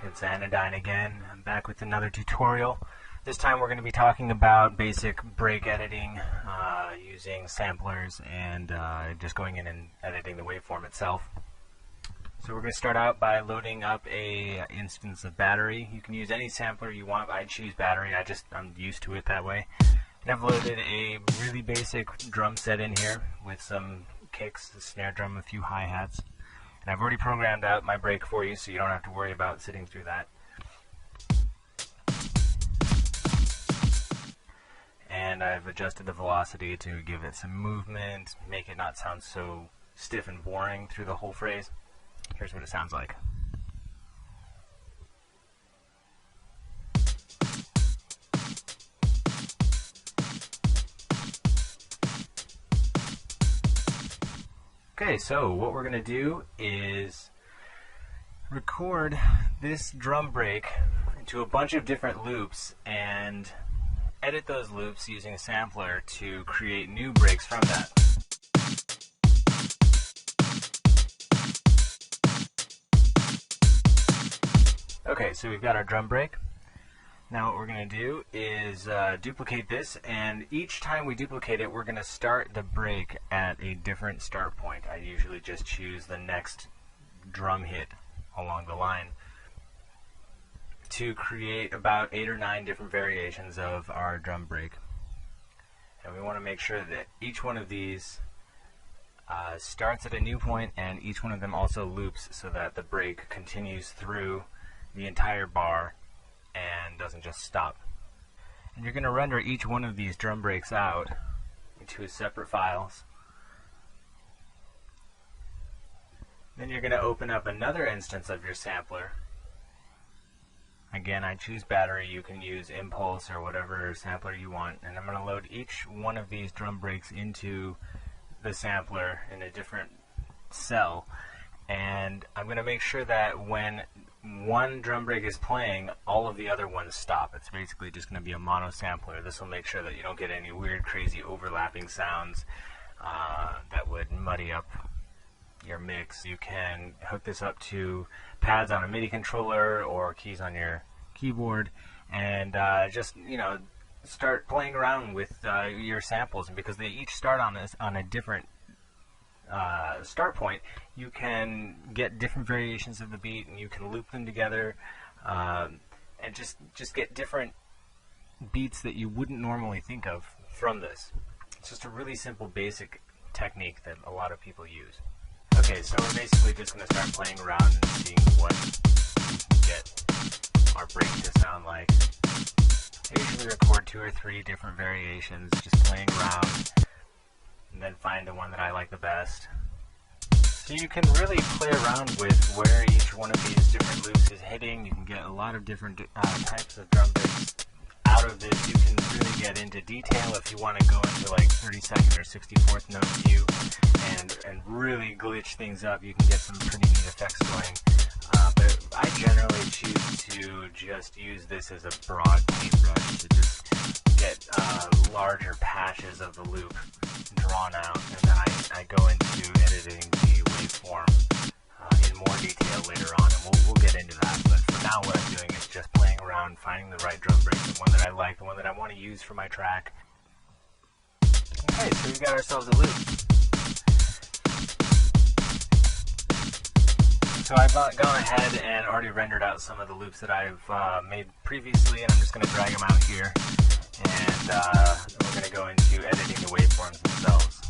it's Anodyne again. I'm back with another tutorial. This time we're going to be talking about basic break editing using samplers and just going in and editing the waveform itself. So we're going to start out by loading up a instance of battery. You can use any sampler you want. I choose battery. I'm used to it that way. And I've loaded a really basic drum set in here with some kicks, a snare drum, a few hi-hats. And I've already programmed out my break for you, so you don't have to worry about sitting through that. And I've adjusted the velocity to give it some movement, make it not sound so stiff and boring through the whole phrase. Here's what it sounds like. Okay, so what we're going to do is record this drum break into a bunch of different loops and edit those loops using a sampler to create new breaks from that. Okay, so we've got our drum break. Now what we're going to do is duplicate this, and each time we duplicate it, we're going to start the break at a different start point. I usually just choose the next drum hit along the line to create about 8 or 9 different variations of our drum break. And we want to make sure that each one of these starts at a new point, and each one of them also loops so that the break continues through the entire bar and doesn't just stop. And you're going to render each one of these drum breaks out into separate files. Then you're going to open up another instance of your sampler. Again, I choose battery. You can use impulse or whatever sampler you want. And I'm going to load each one of these drum breaks into the sampler in a different cell. And I'm going to make sure that when one drum break is playing, all of the other ones stop. It's basically just going to be a mono sampler. This will make sure that you don't get any weird, crazy overlapping sounds that would muddy up your mix. You can hook this up to pads on a MIDI controller or keys on your keyboard, and just start playing around with your samples. And because they each start on a different start point, you can get different variations of the beat, and you can loop them together and just get different beats that you wouldn't normally think of from this. It's just a really simple basic technique that a lot of people use. Okay, so we're basically just going to start playing around and seeing what we can get our break to sound like. I usually record 2 or 3 different variations, just playing around, and then find the one that I like the best. So you can really play around with where each one of these different loops is hitting. You can get a lot of different types of drum breaks out of this. You can really get into detail if you want to go into like 32nd or 64th note view and really glitch things up. You can get some pretty neat effects going. But I generally choose to just use this as a broad paintbrush to just get larger patches of the loop drawn out, and then I go into editing the waveform in more detail later on, and we'll get into that. But for now, what I'm doing is just playing around, finding the right drum break, the one that I like, the one that I want to use for my track. Okay, so we've got ourselves a loop. So I've gone ahead and already rendered out some of the loops that I've made previously, and I'm just going to drag them out here. And we're going to go into editing the waveforms themselves.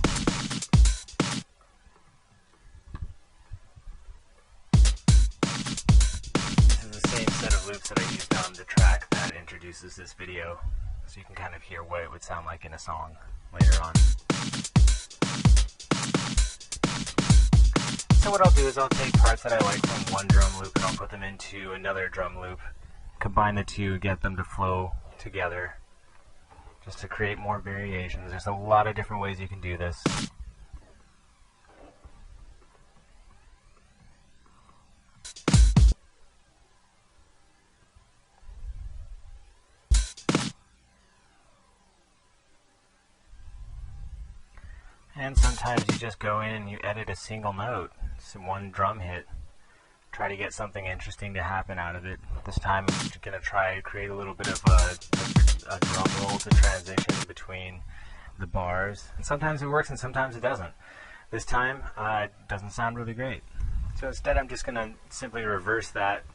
This is the same set of loops that I used on the track that introduces this video, so you can kind of hear what it would sound like in a song later on. So what I'll do is I'll take parts that I like from one drum loop and I'll put them into another drum loop, combine the two, get them to flow together, just to create more variations. There's a lot of different ways you can do this. And sometimes you just go in and you edit a single note, one drum hit, try to get something interesting to happen out of it. This time I'm just going to try to create a little bit of a drum roll to transition between the bars. And sometimes it works and sometimes it doesn't. This time it doesn't sound really great. So instead I'm just going to simply reverse that,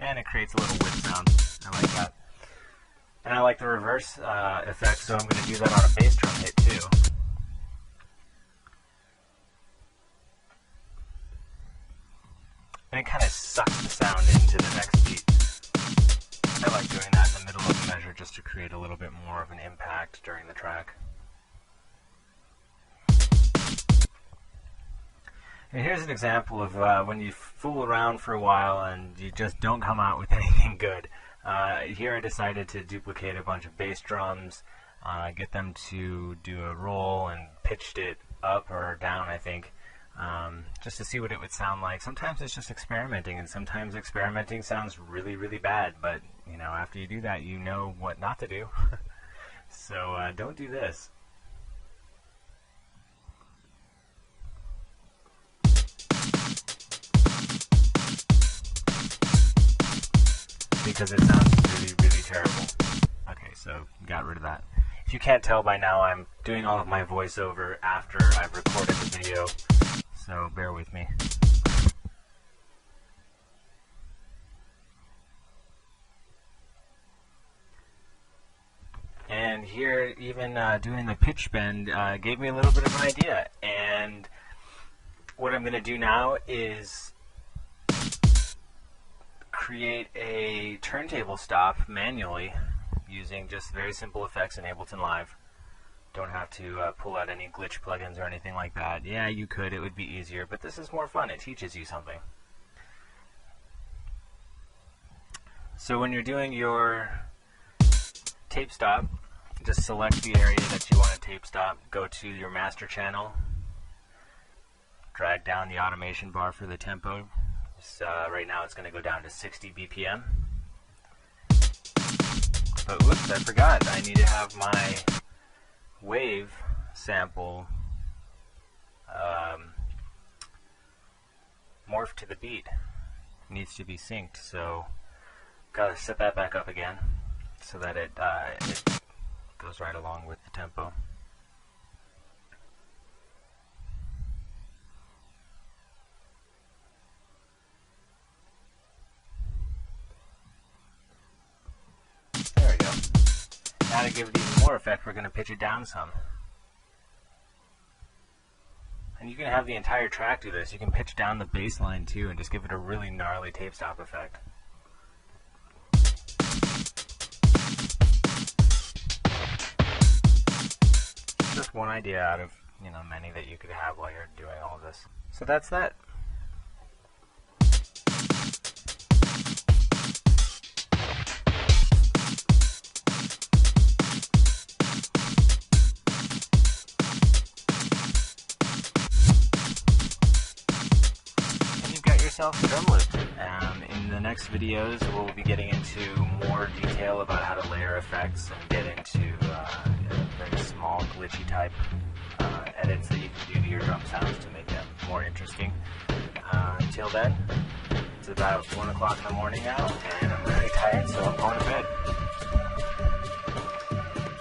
and it creates a little whip sound. I like that. And I like the reverse effect, so I'm going to do that on a bass drum hit too. And it kind of sucks the sound into the next beat. I like doing that in the middle of the measure just to create a little bit more of an impact during the track. And here's an example of when you fool around for a while and you just don't come out with anything good. Here I decided to duplicate a bunch of bass drums, get them to do a roll, and pitched it up or down, I think, just to see what it would sound like. Sometimes it's just experimenting, and sometimes experimenting sounds really, really bad, but you know, after you do that, you know what not to do. So don't do this. Because it sounds really, really terrible. Okay, so got rid of that. If you can't tell by now, I'm doing all of my voiceover after I've recorded the video, so bear with me. And here, even doing the pitch bend gave me a little bit of an idea. And what I'm going to do now is create a turntable stop manually using just very simple effects in Ableton Live. Don't have to pull out any glitch plugins or anything like that. Yeah, you could, it would be easier, but this is more fun. It teaches you something. So when you're doing your tape stop, just select the area that you want to tape stop, go to your master channel, drag down the automation bar for the tempo. Right now it's going to go down to 60 BPM. But whoops, I forgot. I need to have my wave sample morph to the beat. It needs to be synced, so gotta set that back up again so that it goes right along with the tempo. There we go. Now to give it even more effect, we're going to pitch it down some. And you can have the entire track do this. You can pitch down the bass line too and just give it a really gnarly tape stop effect. Just one idea out of, you know, many that you could have while you're doing all this. So that's that. Yourself a drum loop. In the next videos, we'll be getting into more detail about how to layer effects and get into very small, glitchy type edits that you can do to your drum sounds to make them more interesting. Until then, it's about 1 o'clock in the morning now, and